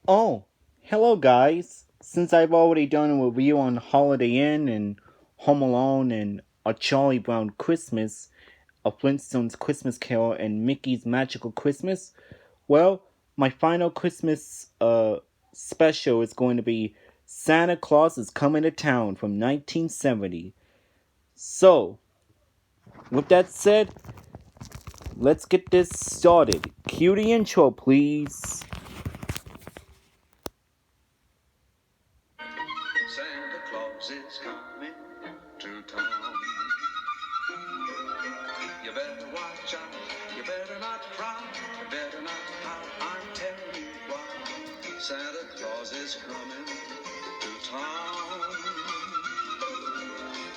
Oh, hello guys. Since I've already done a review on Holiday Inn and Home Alone and A Charlie Brown Christmas, A Flintstones Christmas Carol, and Mickey's Magical Christmas, well, my final Christmas special is going to be Santa Claus is Coming to Town from 1970. So, with that said, let's get this started. Cue the intro, please. Santa Claus is coming to town. You better watch out, you better not cry, you better not pout, I'm telling you why. Santa Claus is coming to town.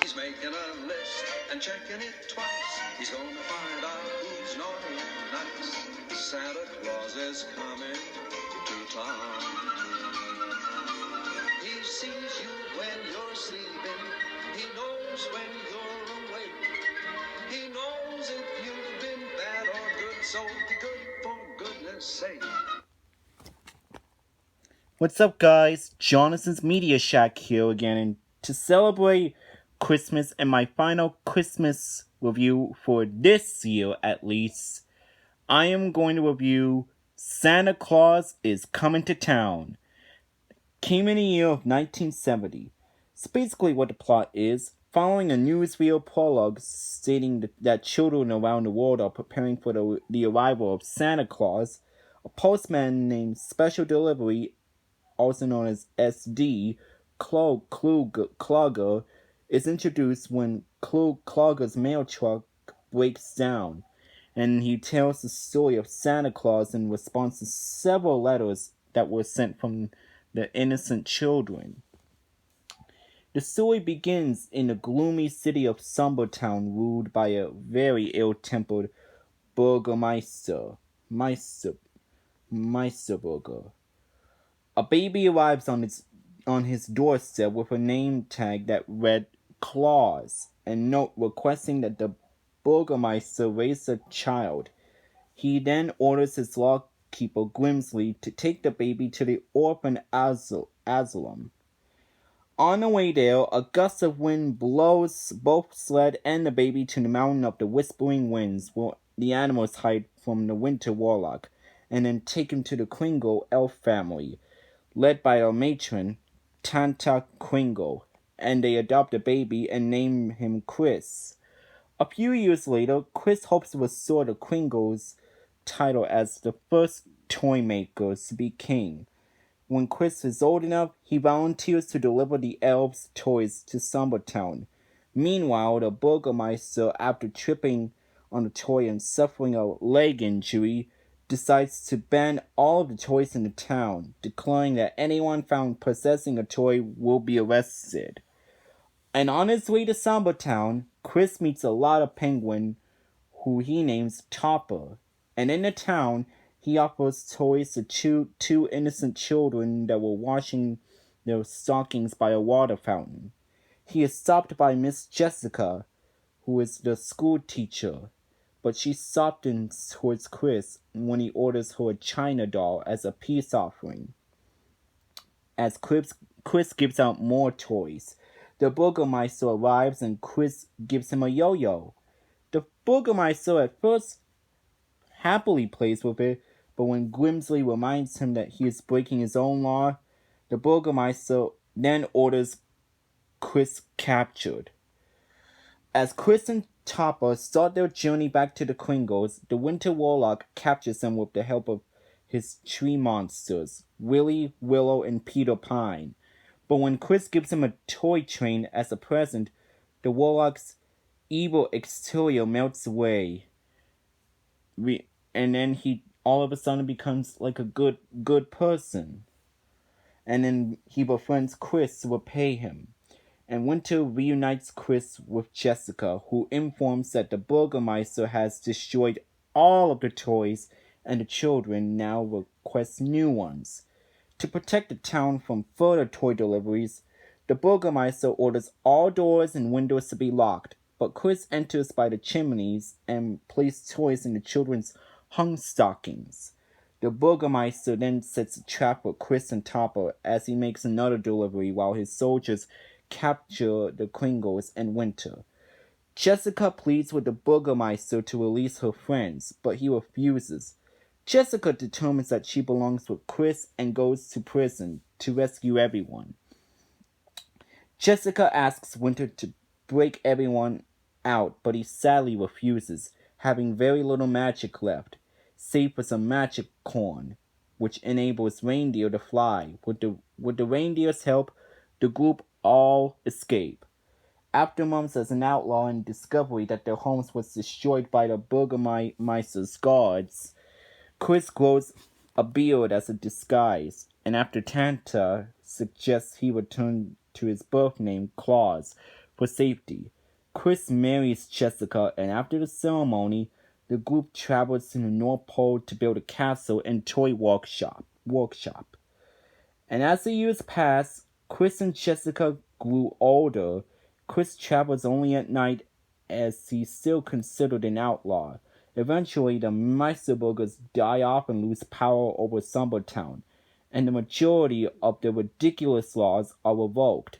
He's making a list and checking it twice. He's gonna find out who's naughty and nice. Santa Claus is coming to town. He sees you when you're sleeping. He knows when you're awake. He knows if you've been bad or good, so be good for goodness sake. What's up, guys? Jonathan's Media Shack here again, and to celebrate Christmas and my final Christmas review for this year at least, I am going to review Santa Claus is Coming to Town. Came in the year of 1970. So basically what the plot is, following a newsreel prologue stating that children around the world are preparing for the arrival of Santa Claus, a postman named Special Delivery, also known as SD, Clogger, is introduced when Clogger's mail truck breaks down, and he tells the story of Santa Claus in response to several letters that were sent from the innocent children. The story begins in the gloomy city of Sombertown, ruled by a very ill-tempered Burgermeister, Meisterburger. A baby arrives on his doorstep with a name tag that read Claus, and note requesting that the Burgermeister raise the child. He then orders his lawkeeper Grimsley to take the baby to the orphan asylum. On the way there, a gust of wind blows both sled and the baby to the mountain of the Whispering Winds, where the animals hide from the Winter Warlock, and then take him to the Kringle elf family, led by our matron, Tanta Kringle, and they adopt a baby and name him Chris. A few years later, Chris hopes to restore the Kringles title as the first toy makers to be king. When Chris is old enough, he volunteers to deliver the elves' toys to Sombertown. Meanwhile, the Burgermeister, after tripping on a toy and suffering a leg injury, decides to ban all of the toys in the town, declaring that anyone found possessing a toy will be arrested. And on his way to Sombertown, Chris meets a lot of penguin who he names Topper. And in the town, he offers toys to two innocent children that were washing their stockings by a water fountain. He is stopped by Miss Jessica, who is the school teacher, but she softens towards Chris when he orders her a China doll as a peace offering. As Chris gives out more toys, the Burgermeister arrives and Chris gives him a yo-yo. The Burgermeister at first happily plays with it, but when Grimsley reminds him that he is breaking his own law, the Burgermeister then orders Chris captured. As Chris and Topper start their journey back to the Kringles, the Winter Warlock captures them with the help of his tree monsters, Willie, Willow, and Peter Pine. But when Chris gives him a toy train as a present, the Warlock's evil exterior melts away. And then he all of a sudden becomes like a good person. And then he befriends Chris to repay him. And Winter reunites Chris with Jessica, who informs that the Burgermeister has destroyed all of the toys and the children now request new ones. To protect the town from further toy deliveries, the Burgermeister orders all doors and windows to be locked, but Chris enters by the chimneys and places toys in the children's hung stockings. The Burgermeister then sets a trap for Chris and Topper as he makes another delivery while his soldiers capture the Kringles and Winter. Jessica pleads with the Burgermeister to release her friends, but he refuses. Jessica determines that she belongs with Chris and goes to prison to rescue everyone. Jessica asks Winter to break everyone out, but he sadly refuses, having very little magic left, save for some magic corn, which enables reindeer to fly. With the reindeer's help, the group all escape. After months as an outlaw and discovery that their homes was destroyed by the Burgermeister's guards, Chris grows a beard as a disguise, and after Tanta suggests he return to his birth name, Claus, for safety, Chris marries Jessica, and after the ceremony, the group travels to the North Pole to build a castle and toy workshop. And as the years pass, Chris and Jessica grew older. Chris travels only at night as he's still considered an outlaw. Eventually, the Meisterburgers die off and lose power over Summertown, and the majority of the ridiculous laws are revoked,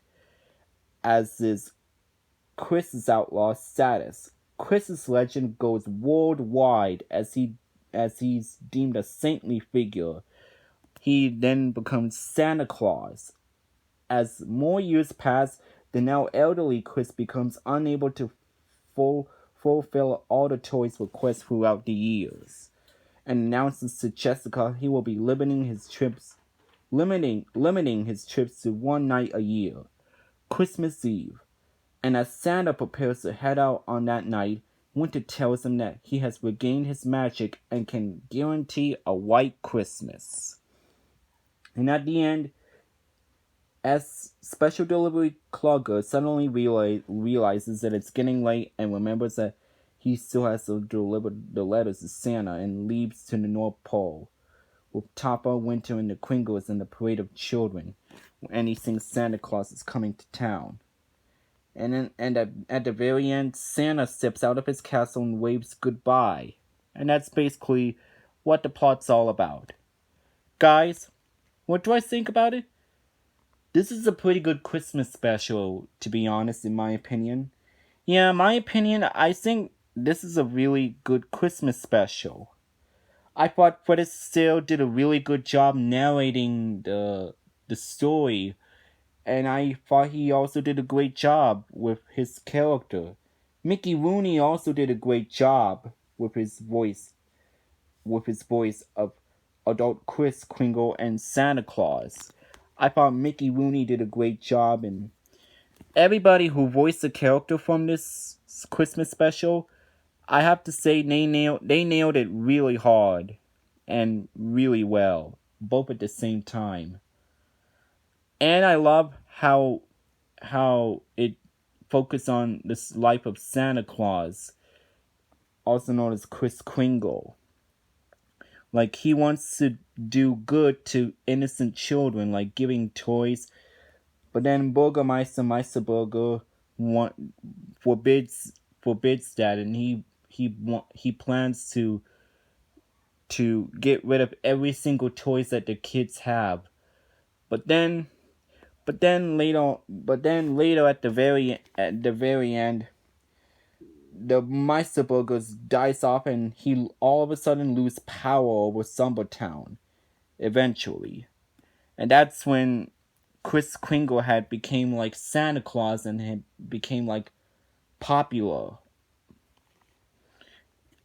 as is Chris's outlaw status. Chris's legend goes worldwide as he's deemed a saintly figure. He then becomes Santa Claus. As more years pass, the now elderly Chris becomes unable to fulfill all the toys requests throughout the years, and announces to Jessica he will be limiting his trips to one night a year, Christmas Eve. And as Santa prepares to head out on that night, Winter tells him that he has regained his magic and can guarantee a white Christmas. And at the end, as Special Delivery Clugger suddenly realizes that it's getting late and remembers that he still has to deliver the letters to Santa and leaves to the North Pole, with Topper, Winter, and the Kringles in the parade of children, and he thinks Santa Claus is coming to town. At the very end, Santa steps out of his castle and waves goodbye. And that's basically what the plot's all about. Guys, what do I think about it? This is a pretty good Christmas special, to be honest, in my opinion. Yeah, in my opinion, I think this is a really good Christmas special. I thought Fred Astaire did a really good job narrating the story, and I thought he also did a great job with his character. Mickey Rooney also did a great job with his voice of adult Kris Kringle and Santa Claus. I thought Mickey Rooney did a great job, and everybody who voiced the character from this Christmas special, I have to say they nailed it really hard and really well, both at the same time. And I love how it focused on this life of Santa Claus, also known as Kris Kringle. Like, he wants to do good to innocent children, like giving toys, but then Burgermeister Meisterburger forbids that, and he plans to get rid of every single toys that the kids have. But then later at the very end, the Meisterburgers dies off, and he all of a sudden lose power over Summertown eventually. And that's when Kris Kringle had became like Santa Claus and had became like popular.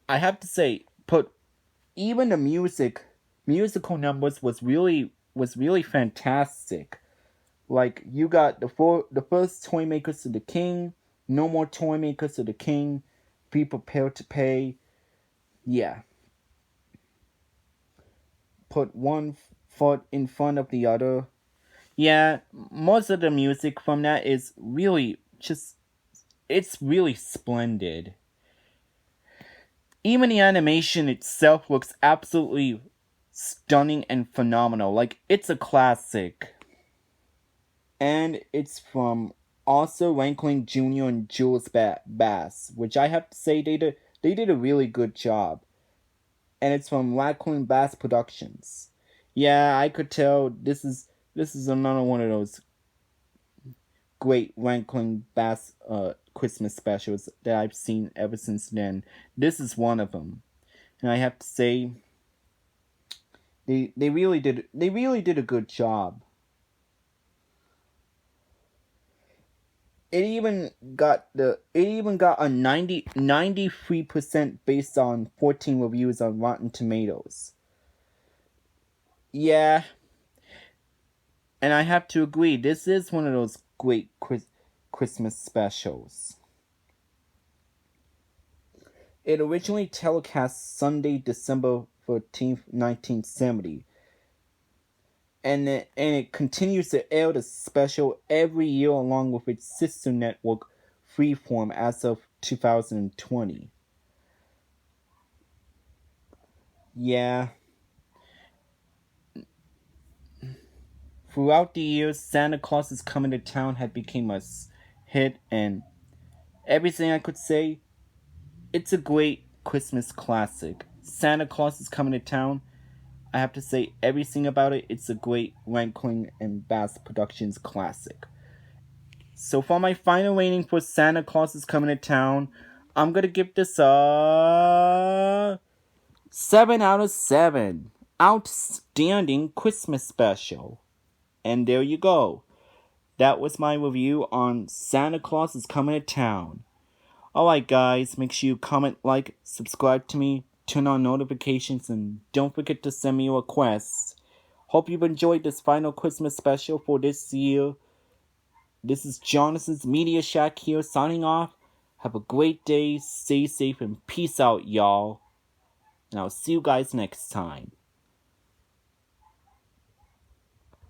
I have to say, but even the musical numbers was really fantastic. Like, you got the first toy makers to the king, no more toy makers to the king, be prepared to pay. Yeah, put one foot in front of the other. Yeah, most of the music from that is really just, it's really splendid. Even the animation itself looks absolutely stunning and phenomenal. Like, it's a classic. And it's from also Rankling Jr. and Jules Bass, which I have to say they did a really good job. and it's from Raccoon Bass Productions. Yeah, I could tell this is another one of those great Raccoon Bass Christmas specials that I've seen ever since then. This is one of them, and I have to say they really did a good job. It even got a 93% based on 14 reviews on Rotten Tomatoes. Yeah, and I have to agree, this is one of those great Christmas specials. It originally telecast Sunday, December 14th, 1970, and it continues to air the special every year along with its sister network Freeform as of 2020. Yeah. Throughout the years, Santa Claus is Coming to Town had become a hit, and everything I could say, it's a great Christmas classic. Santa Claus is Coming to Town, I have to say everything about it, it's a great Rankin and Bass Productions classic. So for my final rating for Santa Claus is Coming to Town, I'm gonna give this a 7 out of 7. Outstanding Christmas special. And there you go. That was my review on Santa Claus is Coming to Town. Alright guys, make sure you comment, like, subscribe to me, turn on notifications, and don't forget to send me requests. Hope you've enjoyed this final Christmas special for this year. This is Jonathan's Media Shack here signing off. Have a great day, stay safe, and peace out, y'all. And I'll see you guys next time.